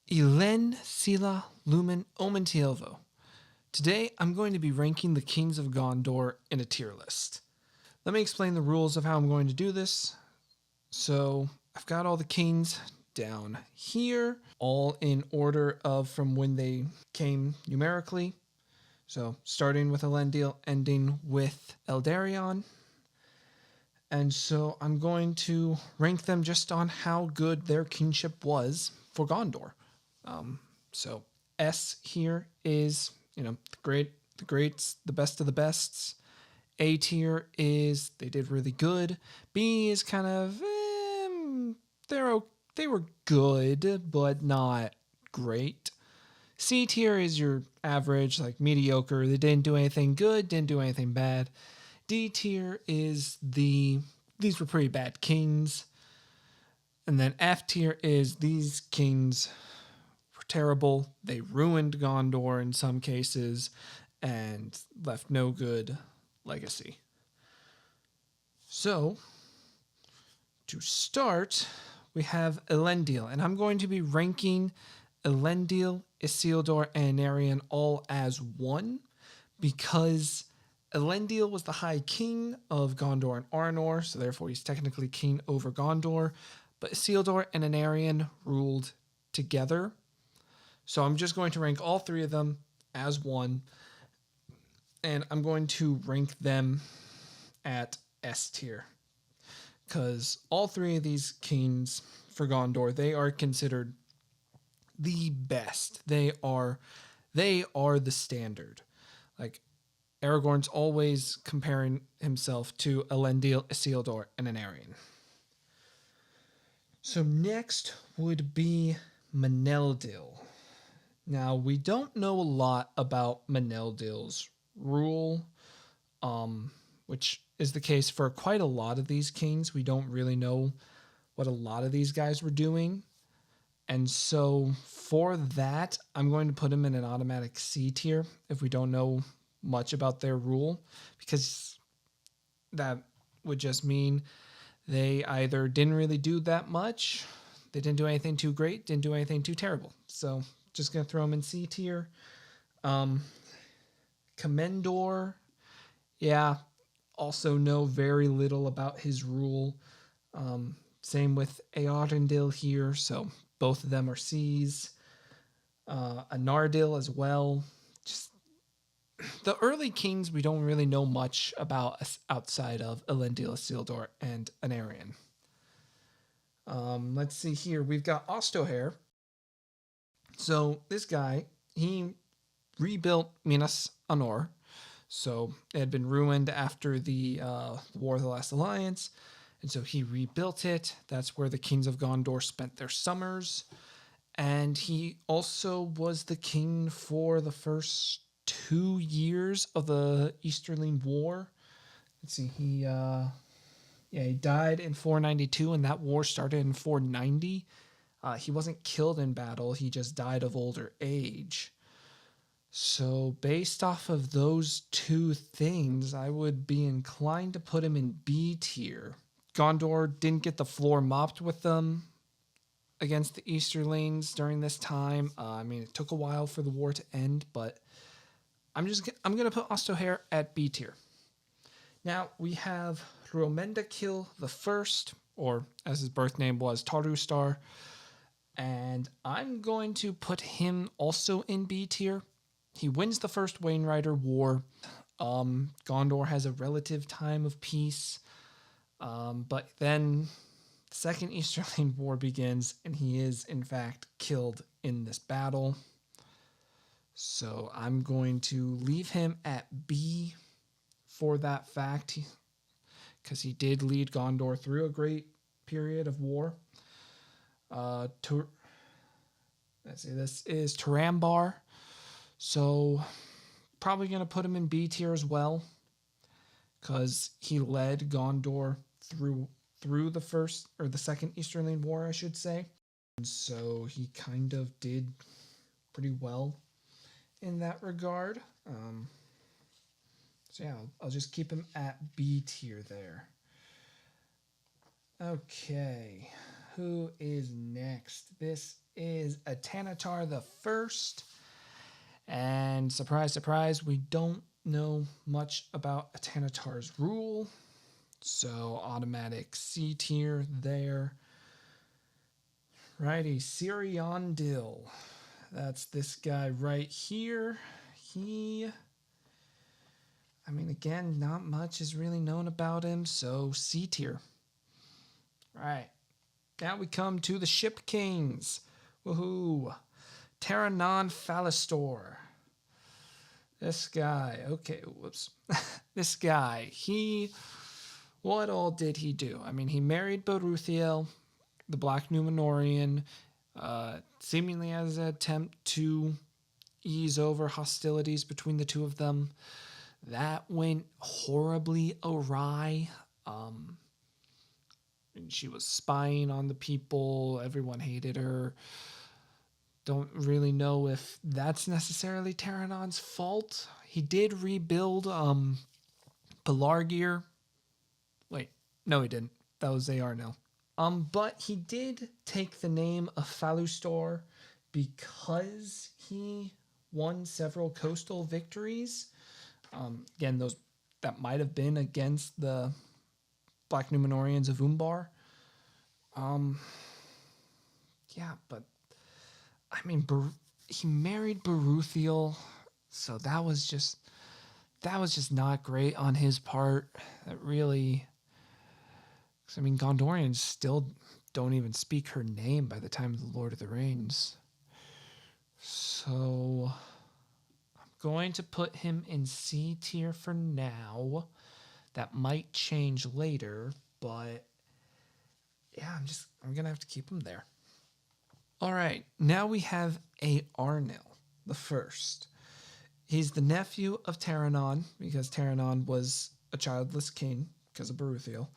Elen, Sila, Lumen, Omen, Tielvo. Today, I'm going to be ranking the kings of Gondor in a tier list. Let me explain the rules of how I'm going to do this. So, I've got all the kings down here, all in order of from when they came numerically. So, starting with Elendil, ending with Eldarion. And so, I'm going to rank them just on how good their kingship was for Gondor. So S here is, the greats, the best of the bests. A tier is they did really good. B is kind of they were good but not great. C tier is your average, like mediocre. They didn't do anything good, didn't do anything bad. D tier is these were pretty bad kings. And then F tier is these kings terrible. They ruined Gondor in some cases and left no good legacy. So, to start, we have Elendil, and I'm going to be ranking Elendil, Isildur, and Anarion all as one because Elendil was the High King of Gondor and Arnor, so therefore he's technically king over Gondor, but Isildur and Anarion ruled together. So I'm just going to rank all three of them as one, and I'm going to rank them at S tier because all three of these kings for Gondor, they are considered the best. They are the standard. Like Aragorn's always comparing himself to Elendil, Isildur, and Anarion. So next would be Meneldil. Now, we don't know a lot about Meneldil's rule, which is the case for quite a lot of these kings. We don't really know what a lot of these guys were doing. And so for that, I'm going to put them in an automatic C tier if we don't know much about their rule, because that would just mean they either didn't really do that much, they didn't do anything too great, didn't do anything too terrible. So just going to throw him in C tier. Commendor, yeah, also know very little about his rule. Same with Eärendil here, so both of them are C's. Anardil as well. Just the early kings we don't really know much about outside of Elendil, Isildur, and Anarion. Let's see here. We've got Ostohair. So this guy, he rebuilt Minas Anor. So it had been ruined after the War of the Last Alliance. And so he rebuilt it. That's where the kings of Gondor spent their summers. And he also was the king for the first 2 years of the Easterling War. Let's see, he died in 492, and that war started in 490. He wasn't killed in battle, he just died of older age. So based off of those two things, I would be inclined to put him in B tier. Gondor didn't get the floor mopped with them against the Easterlings during this time. It took a while for the war to end, but I'm going to put Ostohair at B tier. Now we have Romendakil the First, or as his birth name was, Tarustar, and I'm going to put him also in B tier. He wins the first Wainrider War. Gondor has a relative time of peace, but then the Second Easterling War begins, and he is, in fact, killed in this battle. So I'm going to leave him at B for that fact, because he did lead Gondor through a great period of war. Let's see, this is Tarambar. So probably going to put him in B tier as well, because he led Gondor through the first or the Second Easterling War, I should say. And so he kind of did pretty well in that regard. So yeah, I'll just keep him at B tier there. Okay, who is next? This is Atanatar the First. And surprise, surprise, we don't know much about Atanatar's rule. So automatic C tier there. Righty, Siriondil. That's this guy right here. Again, not much is really known about him, so C tier. Right. Now we come to the Ship Kings. Woohoo. Terranon Phalastor. This guy, okay, whoops. This guy, what all did he do? He married Baruthiel, the Black Numenorian, seemingly as an attempt to ease over hostilities between the two of them. That went horribly awry. She was spying on the people. Everyone hated her. Don't really know if that's necessarily Terranon's fault. He did rebuild Pelargir. Wait, no he didn't. That was Arnil. But he did take the name of Phalustor because he won several coastal victories. Again, that might have been against the Black Numenorians of Umbar. Yeah, but he married Baruthiel, so that was just not great on his part. That really, Gondorians still don't even speak her name by the time of the Lord of the Rings. So I'm going to put him in C tier for now. That might change later, but yeah, I'm gonna have to keep him there. All right, now we have Arnil the First. He's the nephew of Terranon because Terranon was a childless king because of Baruthiel.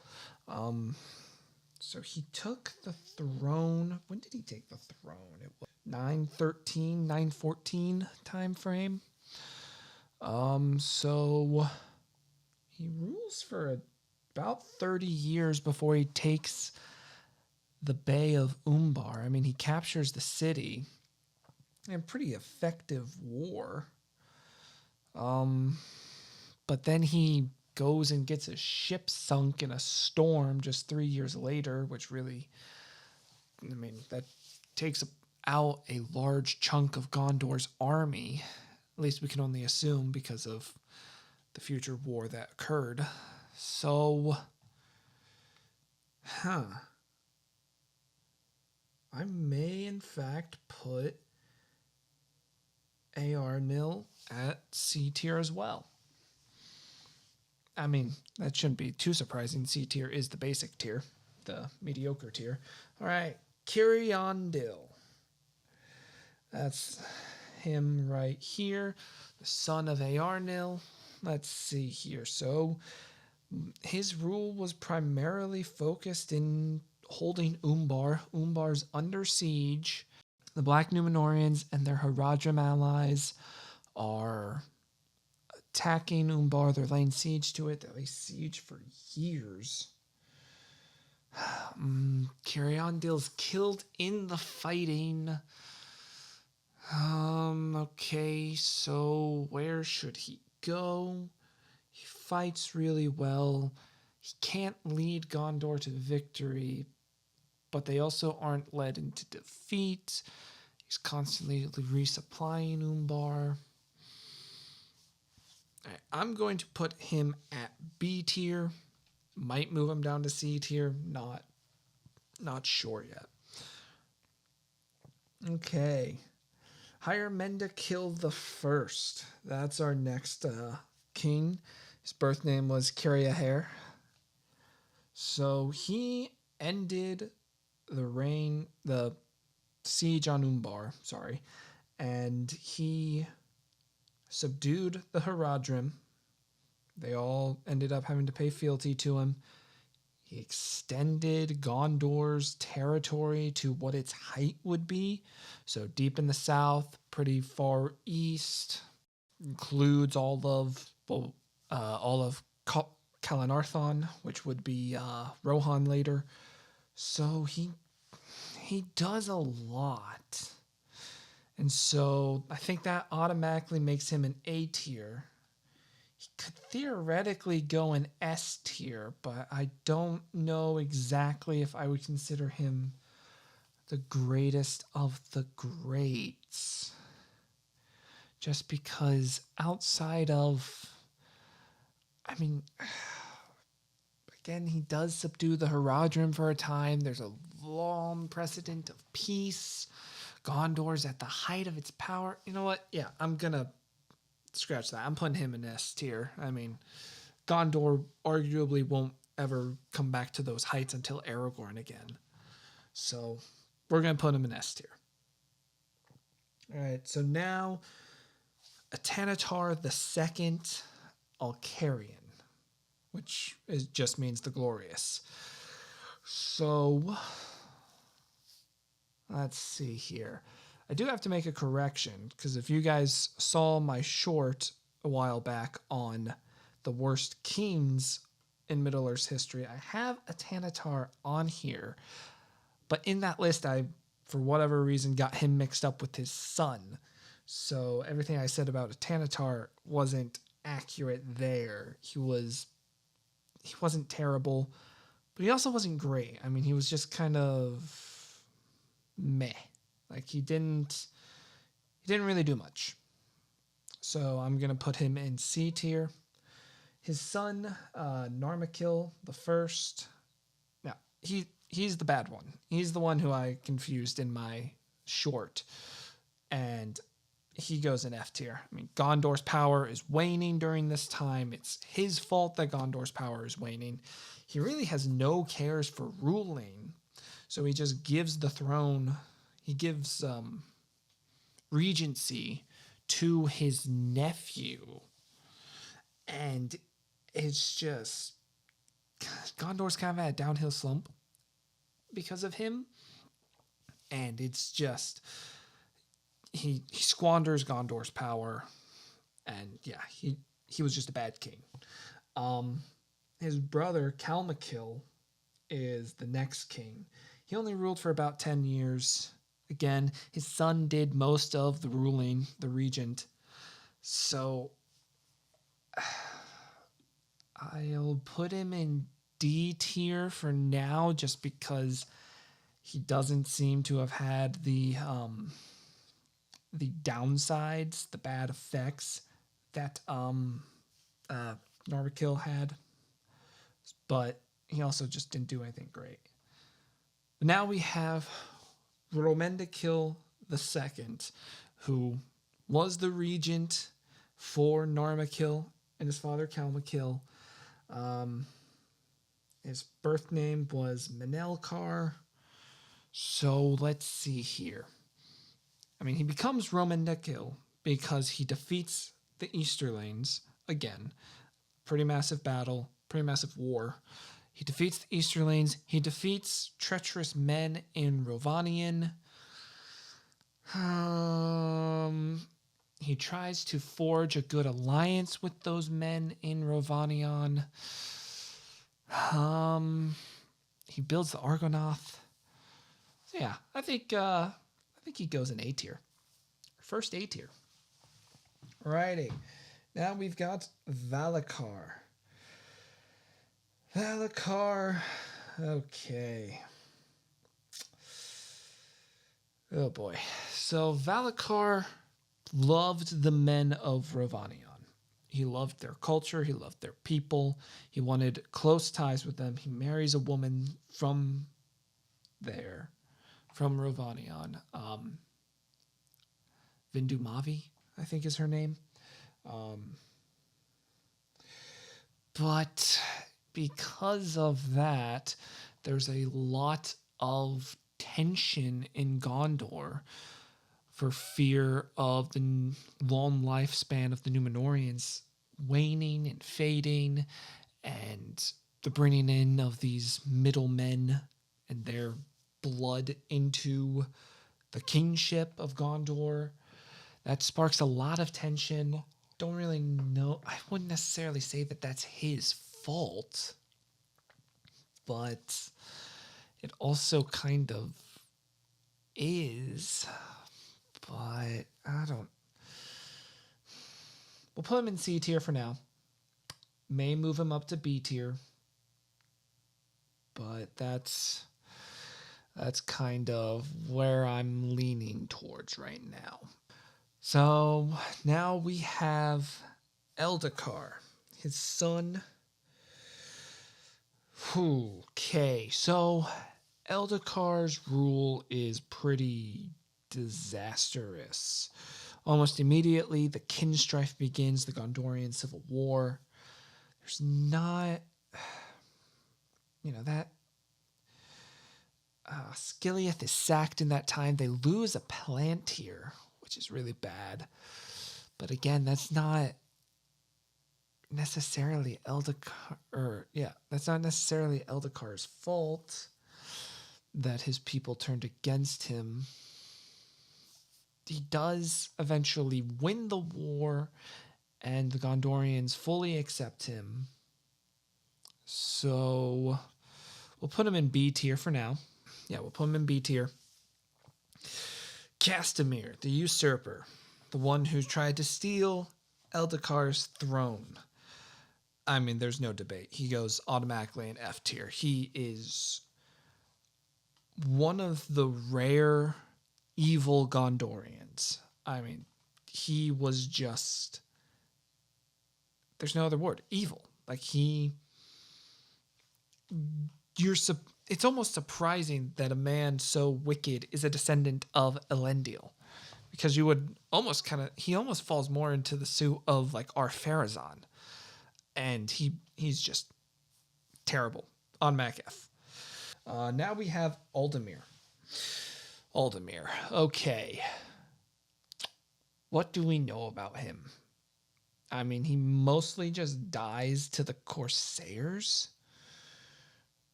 So he took the throne. When did he take the throne? It was 913, 914 time frame. So he rules for about 30 years before he takes the Bay of Umbar. He captures the city in a pretty effective war. But then he goes and gets his ship sunk in a storm just 3 years later, which really, that takes out a large chunk of Gondor's army. At least we can only assume because of the future war that occurred. So, I may, in fact, put Arnil at C tier as well. That shouldn't be too surprising. C tier is the basic tier, the mediocre tier. All right, Siriondil. That's him right here, the son of Arnil. Let's see here. So his rule was primarily focused in holding Umbar. Umbar's under siege. The Black Numenorians and their Haradrim allies are attacking Umbar. They're laying siege to it. They lay siege for years. Siriondil's killed in the fighting. Okay, so where should he go? He fights really well. He can't lead Gondor to victory, but they also aren't led into defeat. He's constantly resupplying Umbar. Right, I'm going to put him at B tier. Might move him down to C tier. Not sure yet. Okay. Hyermenda the First. That's our next king. His birth name was Kiriaher. So he ended the siege on Umbar, and he subdued the Haradrim. They all ended up having to pay fealty to him. He extended Gondor's territory to what its height would be. So deep in the south, pretty far east, includes all of Kalanarthon, which would be Rohan later. So he he does a lot. And so I think that automatically makes him an A tier. He could theoretically go an S tier, but I don't know exactly if I would consider him the greatest of the greats. Just because outside of, I mean, again, he does subdue the Haradrim for a time. There's a long precedent of peace. Gondor's at the height of its power. You know what? Yeah, I'm going to scratch that. I'm putting him in S tier. I mean, Gondor arguably won't ever come back to those heights until Aragorn again. So we're going to put him in S tier. All right, so now Atanatar the Second Alcarian, which just means the glorious. So let's see here. I do have to make a correction, because if you guys saw my short a while back on the worst kings in Middle-earth's history, I have Atanatar on here. But in that list, I, for whatever reason, got him mixed up with his son. So everything I said about Atanatar wasn't accurate there. He wasn't terrible, but he also wasn't great. I mean, he was just kind of meh. Like he didn't really do much. So I'm gonna put him in C tier. His son, Narmakil the First. Now he's the bad one. He's the one who I confused in my short, and he goes in F tier. I mean, Gondor's power is waning during this time. It's his fault that Gondor's power is waning. He really has no cares for ruling, so he just gives the throne. He gives regency to his nephew, and it's just Gondor's kind of at a downhill slump because of him, and it's just he squanders Gondor's power, and yeah, he was just a bad king. His brother Calmakil is the next king. He only ruled for about 10 years. Again, his son did most of the ruling, the regent. So I'll put him in D tier for now, just because he doesn't seem to have had the downsides, the bad effects that Narmakil had. But he also just didn't do anything great. But now we have Romendakil II, who was the regent for Narmakil and his father Calmakil. His birth name was Menelkar. So let's see here. I mean, he becomes Romendakil because he defeats the Easterlings again. Pretty massive battle, pretty massive war. He defeats the Easterlings. He defeats treacherous men in Rovanion. He tries to forge a good alliance with those men in Rovanion. He builds the Argonath. So yeah, I think he goes in A tier. First A tier. Alrighty. Now we've got Valakar. Okay. Oh boy. So Valakar loved the men of Rovanion. He loved their culture. He loved their people. He wanted close ties with them. He marries a woman from there, from Rovanion. Vindumavi, I think is her name. But because of that, there's a lot of tension in Gondor for fear of the long lifespan of the Númenóreans waning and fading, and the bringing in of these middlemen and their blood into the kingship of Gondor. That sparks a lot of tension. Don't really know. I wouldn't necessarily say that that's his fault, but it also kind of is, but I don't. We'll put him in C tier for now. May move him up to B tier, but that's kind of where I'm leaning towards right now. So now we have Eldakar, his son. Okay, so Eldakar's rule is pretty disastrous. Almost immediately, the kin strife begins, the Gondorian Civil War. There's not, that Skiliath is sacked in that time. They lose a Palantir, which is really bad. But again, that's not necessarily Eldakar's fault that his people turned against him. He does eventually win the war, and the Gondorians fully accept him. So we'll put him in B tier for now. Yeah, we'll put him in B tier. Castamir, the usurper, the one who tried to steal Eldakar's throne. I mean, there's no debate. He goes automatically in F tier. He is one of the rare evil Gondorians. I mean, he was just... There's no other word. Evil. Like, it's almost surprising that a man so wicked is a descendant of Elendil. Because you would almost he almost falls more into the suit of, like, Ar-Pharazôn. And he's just terrible. On Mac F. Now we have Aldemir. Okay. What do we know about him? I mean, he mostly just dies to the Corsairs.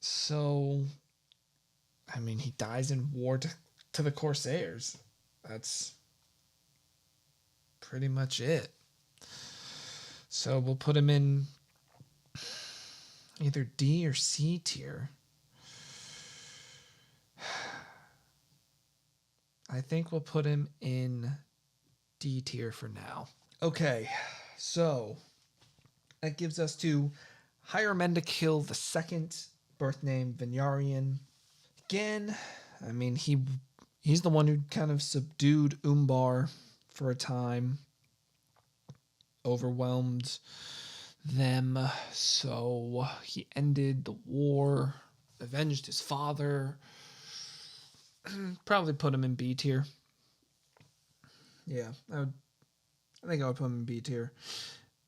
So, I mean, he dies in war to the Corsairs. That's pretty much it. So we'll put him in either D or C tier. I think we'll put him in D tier for now. Okay, so that gives us to Hyremendikil II, birth name Vinyarian. Again, I mean, he's the one who kind of subdued Umbar for a time, overwhelmed them, so he ended the war, avenged his father. Probably put him in B tier. Yeah, I think I would put him in B tier.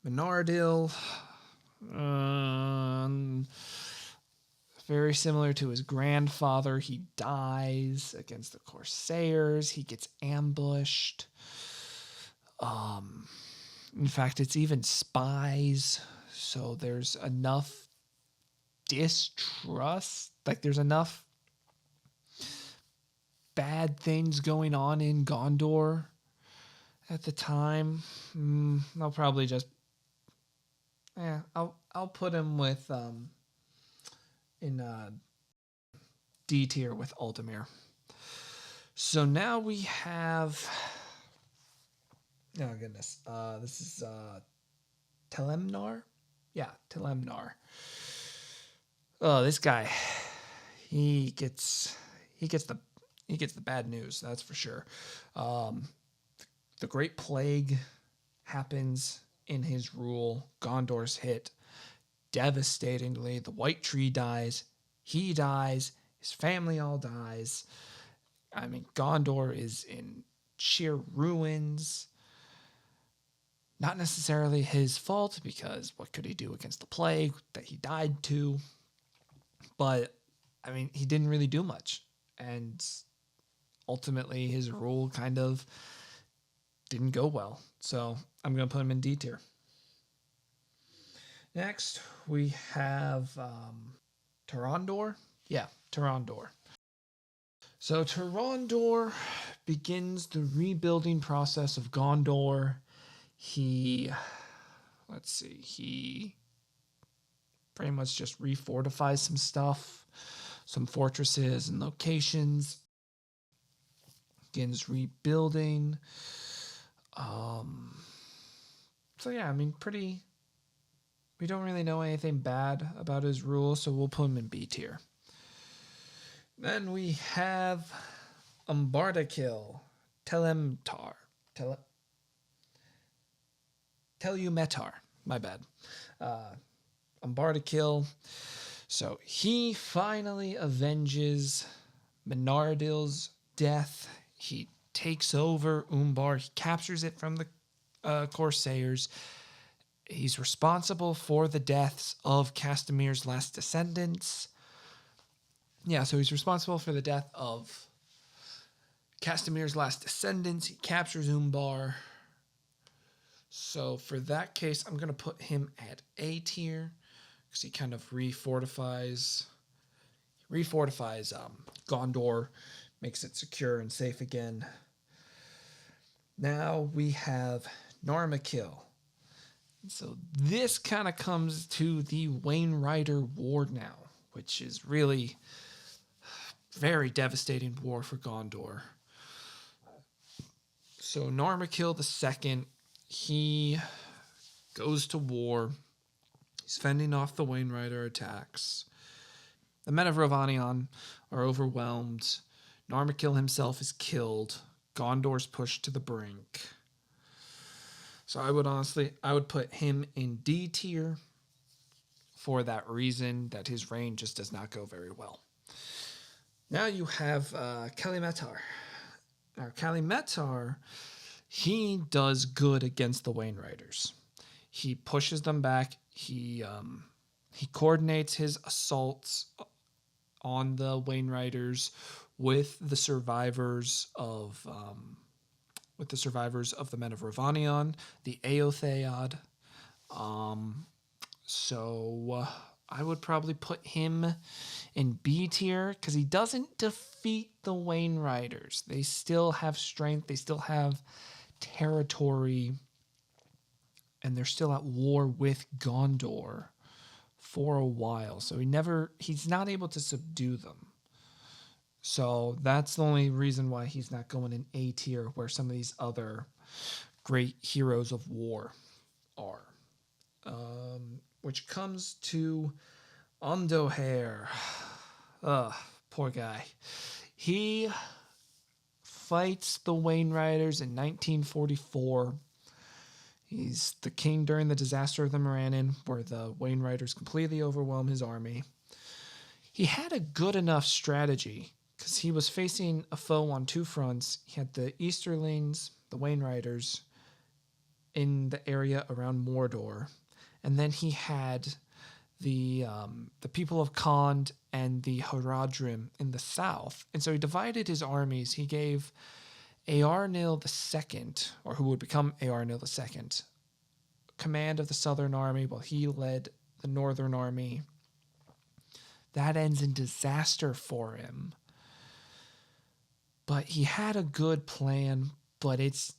Menardil, very similar to his grandfather. He dies against the Corsairs. He gets ambushed. In fact, it's even spies. So there's enough distrust. Like, there's enough bad things going on in Gondor at the time. I'll probably just... I'll put him with... in D tier with Aldemir. So now we have... Oh, goodness. This is Telemnar? Yeah, Telemnar. Oh, this guy. He gets the bad news, that's for sure. The Great Plague happens in his rule. Gondor's hit devastatingly. The White Tree dies. He dies. His family all dies. I mean, Gondor is in sheer ruins. Not necessarily his fault, because what could he do against the plague that he died to? But, I mean, he didn't really do much. And ultimately, his rule kind of didn't go well. So I'm going to put him in D tier. Next, we have Tarandor. Yeah, Tarandor. So Tarandor begins the rebuilding process of Gondor. He pretty much just refortifies some stuff, some fortresses and locations. begins rebuilding. So yeah, I mean, pretty. We don't really know anything bad about his rule, so we'll put him in B tier. Then we have Umbardakill, Telemtar, Telumetar. My bad. Umbardakill. So he finally avenges Menardil's death. He takes over Umbar. He captures it from the Corsairs. He's responsible for the deaths of Castamir's last descendants. Yeah, so he's responsible for the death of Castamir's last descendants. He captures Umbar. So for that case, I'm going to put him at A tier because he kind of refortifies Gondor, makes it secure and safe again. Now we have Narmakil. So this kind of comes to the Wainwriter War now, which is really very devastating war for Gondor. So Narmakil II, he goes to war. He's fending off the Wainwriter attacks. The men of Rovanion are overwhelmed. Narmakil himself is killed. Gondor's pushed to the brink. So I would put him in D tier for that reason, that his reign just does not go very well. Now you have Kalimetar. Now Kalimetar, he does good against the Wainwriters. He pushes them back. He coordinates his assaults on the Wainwriters with the survivors of the men of Rovanion, the Eotheod. So I would probably put him in B tier because he doesn't defeat the Wainwriters. They still have strength. They still have territory. And they're still at war with Gondor for a while. So he's not able to subdue them. So that's the only reason why he's not going in A tier where some of these other great heroes of war are. Which comes to Ondohair. Poor guy. He fights the Wainwriters in 1944. He's the king during the disaster of the Morannon, where the Wainwriters completely overwhelm his army. He had a good enough strategy because he was facing a foe on two fronts. He had the Easterlings, the Wainwriters, in the area around Mordor. And then he had the people of Khand and the Haradrim in the south. And so he divided his armies. He gave Eärnil II, or who would become Eärnil II, command of the southern army while he led the northern army. That ends in disaster for him. But he had a good plan, but it's...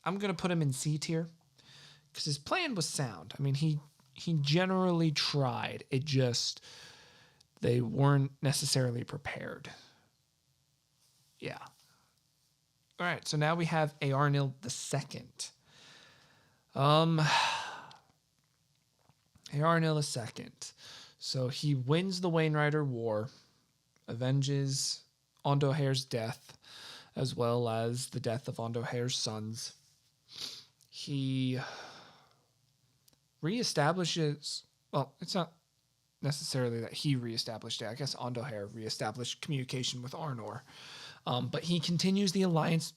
I'm going to put him in C tier because his plan was sound. I mean, he generally tried. It just... they weren't necessarily prepared. Yeah. All right, so now we have Eärnil II. Eärnil II. So he wins the Wainwriter War, avenges Ondohair's death, as well as the death of Ondohair's sons. He reestablishes... well, it's not necessarily that he reestablished it. I guess Ondohair reestablished communication with Arnor. But he continues the alliance.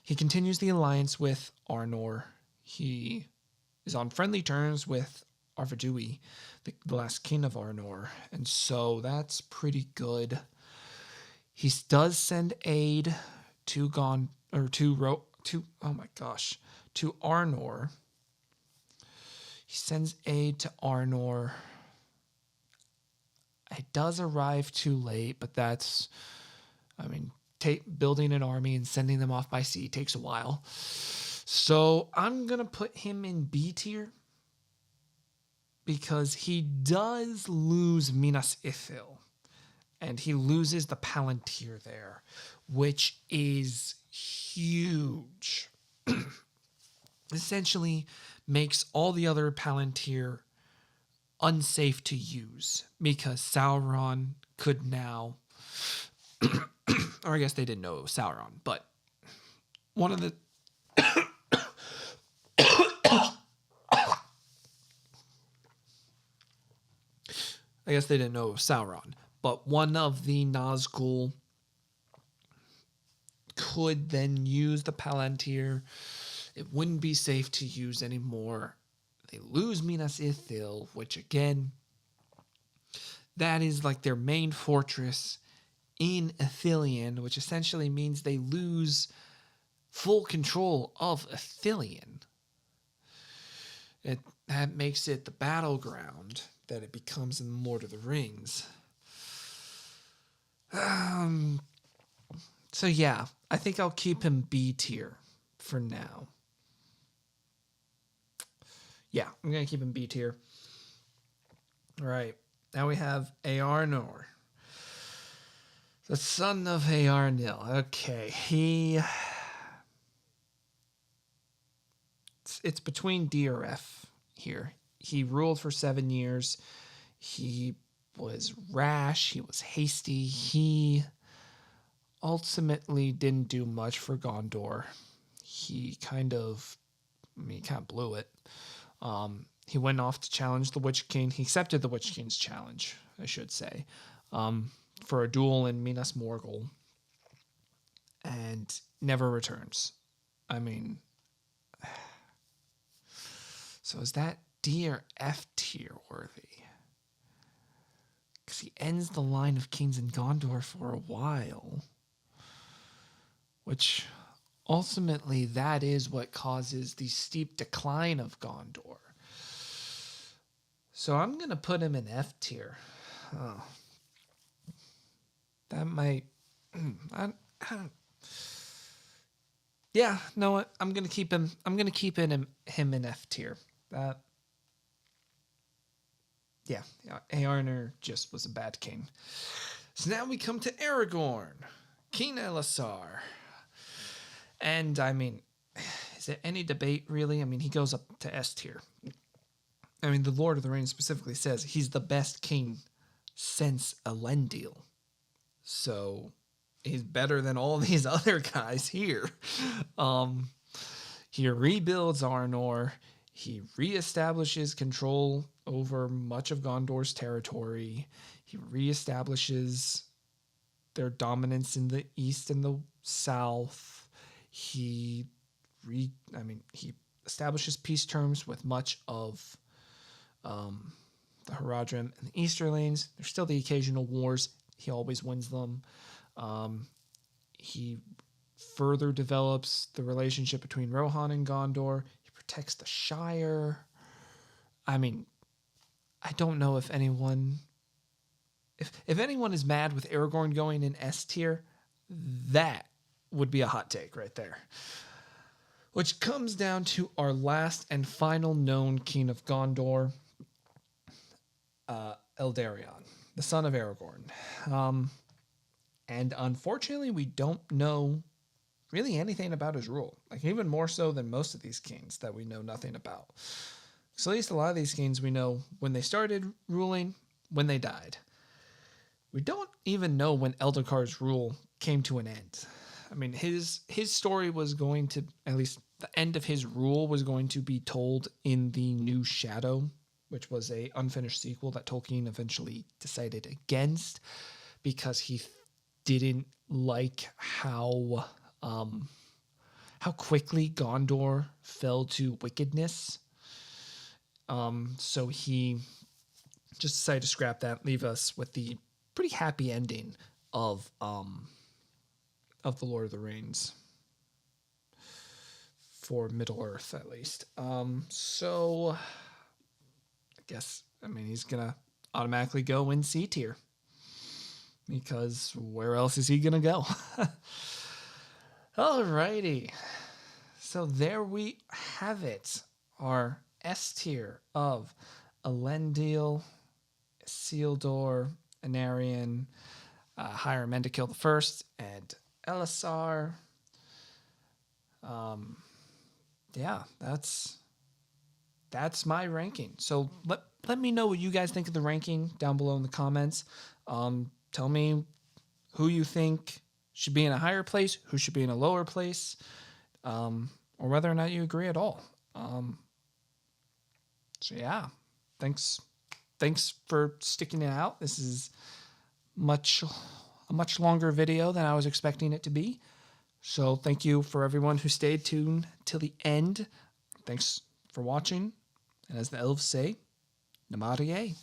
He continues the alliance with Arnor. He is on friendly terms with Arvedui, the last king of Arnor, and so that's pretty good. He does send aid to Arnor. He sends aid to Arnor. It does arrive too late, but that's, building an army and sending them off by sea takes a while. So I'm going to put him in B tier because he does lose Minas Ithil. and he loses the Palantir there, which is huge. Essentially makes all the other Palantir unsafe to use because Sauron could now, or I guess they didn't know it was Sauron, but one of the I guess they didn't know it was Sauron, but one of the Nazgul could then use the Palantir. It wouldn't be safe to use anymore. They lose Minas Ithil, which again, that is like their main fortress in Ithilien, which essentially means they lose full control of Ithilien. That makes it the battleground that it becomes in Lord of the Rings. So yeah, I think I'll keep him B tier for now. Yeah, I'm going to keep him B tier. All right, now we have Earnor, the son of Eärnil. Okay, it's between D or F here. He ruled for 7 years. He was rash. He was hasty. He ultimately didn't do much for Gondor. He kind of blew it. He went off to challenge the Witch King. He accepted the Witch King's challenge, I should say, for a duel in Minas Morgul, and never returns. I mean, so is that D or F tier worthy? Because he ends the line of kings in Gondor for a while, which ultimately that is what causes the steep decline of Gondor. So I'm going to put him in F tier. Oh. That might... Yeah, know what? I'm going to keep him in F tier. Eärnur just was a bad king. So now we come to Aragorn, King Elisar. And I mean, is there any debate really? I mean, he goes up to S tier. I mean, the Lord of the Rings specifically says he's the best king since Elendil. So he's better than all these other guys here. He rebuilds Arnor. He reestablishes control over much of Gondor's territory. He reestablishes their dominance in the east and the south. He establishes peace terms with much of the Haradrim and the Easterlings. There's still the occasional wars. He always wins them. He further develops the relationship between Rohan and Gondor. He protects the Shire. I mean, I don't know if anyone... If anyone is mad with Aragorn going in S tier, that would be a hot take right there. Which comes down to our last and final known king of Gondor, Eldarion, the son of Aragorn. And unfortunately, we don't know really anything about his rule. Like, even more so than most of these kings that we know nothing about. So at least a lot of these kings we know when they started ruling, when they died. We don't even know when Eldakar's rule came to an end. I mean, his story was going to, at least the end of his rule was going to be told in the New Shadow, which was a unfinished sequel that Tolkien eventually decided against because he didn't like how quickly Gondor fell to wickedness. So he just decided to scrap that, leave us with the pretty happy ending of the Lord of the Rings for Middle-earth, at least. So I guess, he's gonna automatically go in C tier because where else is he gonna go? Alrighty, so there we have it, our S tier of Elendil, Isildur, Anarion. hire men to kill the first, and Elisar. Yeah, that's my ranking. So let me know what you guys think of the ranking down below in the comments. Tell me who you think should be in a higher place, who should be in a lower place, or whether or not you agree at all. So yeah, thanks for sticking it out. This is a much longer video than I was expecting it to be. So thank you for everyone who stayed tuned till the end. Thanks for watching. And as the elves say, Namarie.